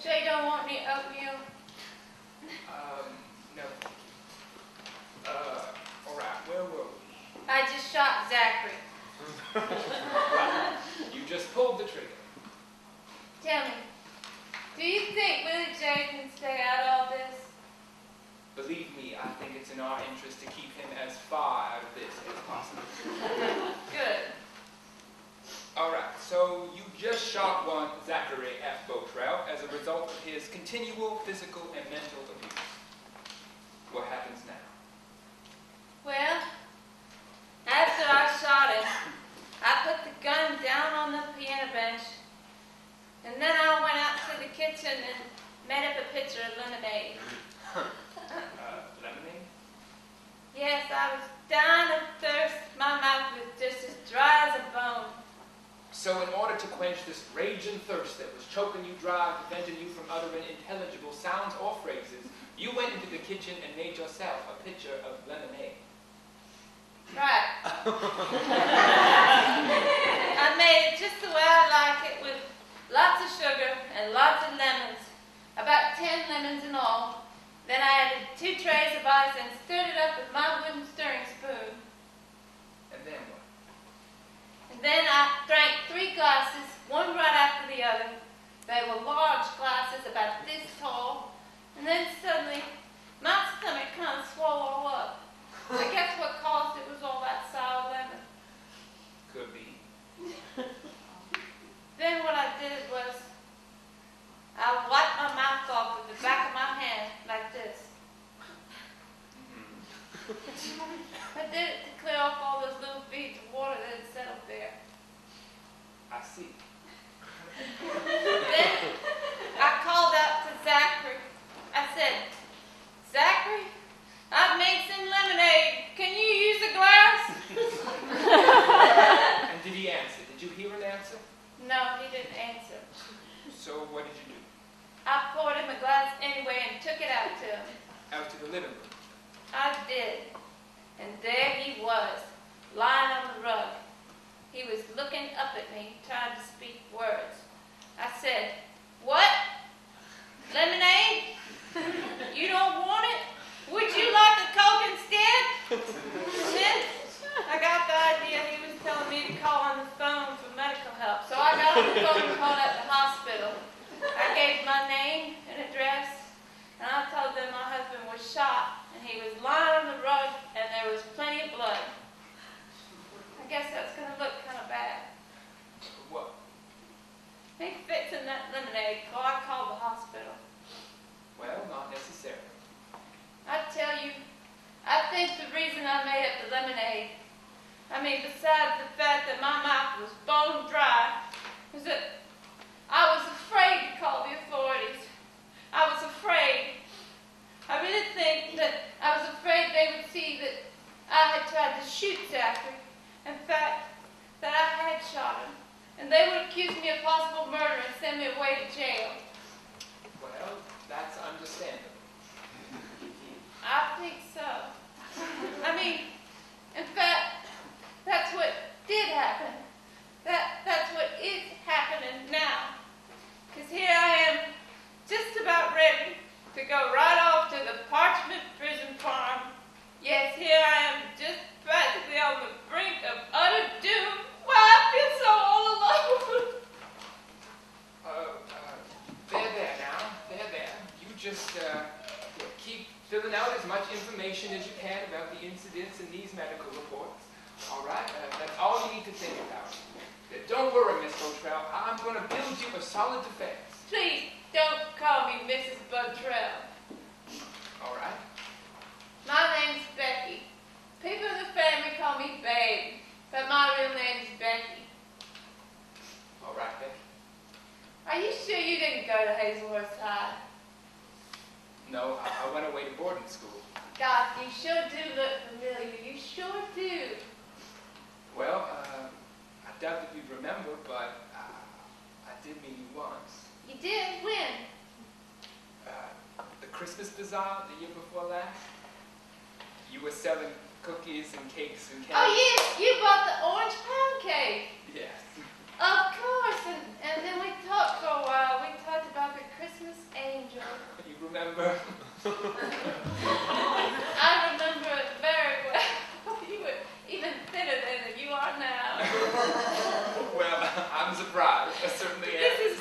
Sure you don't want any oatmeal? No. All right, where were we? I just shot Zachary. Right. You just pulled the trigger. Tell me, do you think Willie J can stay out of all this? Believe me, I think it's in our interest to keep him as far out of this as possible. Good. All right, so you just shot one Zachary F. Beautrell as a result of his continual physical and mental abuse. What happens now? Well, after I shot him, I put the gun down on the piano bench, and then I went out to the kitchen and made up a pitcher of lemonade. Lemonade? Yes, I was dying of thirst. My mouth was just as dry as a bone. So in order to quench this rage and thirst that was choking you dry, preventing you from uttering intelligible sounds or phrases, you went into the kitchen and made yourself a pitcher of lemonade. Right. I made it just the way I like it, with lots of sugar and lots of lemons, about 10 lemons in all. Then I added 2 trays of ice and stirred it up with my wooden stirring spoon. And then what? And then I drank 3 glasses, one right after the other. They were large glasses, about this tall. And then suddenly, my stomach kind of swelled all up. I guess what caused it was all that sour lemon. Could be. Then what I did was, I wiped my mouth off with the back of my hand, like this. I did it to clear off all those little beads of water that had settled there. I see. Then I called out to Zachary. I said, Zachary, I've made some lemonade. Can you use a glass? And did he answer? Did you hear an answer? No, he didn't answer. So what did you do? I poured him a glass anyway and took it out to him. Out to the living room. I did. And there he was, lying on the rug. He was looking up at me, trying to speak words. I said, what? Lemonade? You don't want it? Would you like a Coke instead? Then I got the idea he was telling me to call on the phone for medical help. So I got on the phone and called at the hospital. I gave my name and address, and I told them my husband was shot, and he was lying on the rug, and there was plenty of blood. I guess that's going to look kind of bad. What? Ain't fixing that lemonade, so I called the hospital. Well, not necessarily. I tell you, I think the reason I made up the lemonade, I mean, besides the fact that my mouth was bone dry, was that I was afraid to call the authorities. I was afraid. I really think that I was afraid they would see that I had tried to shoot Zachary. In fact, that I had shot him. And they would accuse me of possible murder and send me away to jail. Well, that's understandable. I think so. I mean, in fact, that's what did happen. That's what is happening now. Because here I am, just about ready to go right off to the Parchment Prison Farm. Yes, here I am, just practically on the brink of utter doom. Why, I feel so all alone. There now. There. You just keep filling out as much information as you can about the incidents in these medical reports. All right? That's all you need to think about. Don't worry, Miss Beautrell. I'm going to build you a solid defense. Please don't call me Mrs. Beautrell. All right? My name's Becky. People in the family call me Babe, but my real name's Becky. All right, Becky. Are you sure you didn't go to Hazelhurst High? No, I went away to boarding school. God, you sure do look familiar. You sure do. Well, I doubt that you'd remember, but I did meet you once. You did? When? The Christmas bazaar the year before last. You were selling cookies and cakes and candy. Oh, yes, you bought the orange pound cake. Yes. Of course, and then we talked for a while. We talked about the Christmas I remember it very well. You were even thinner than you are now. Well, I'm surprised. I certainly am. This is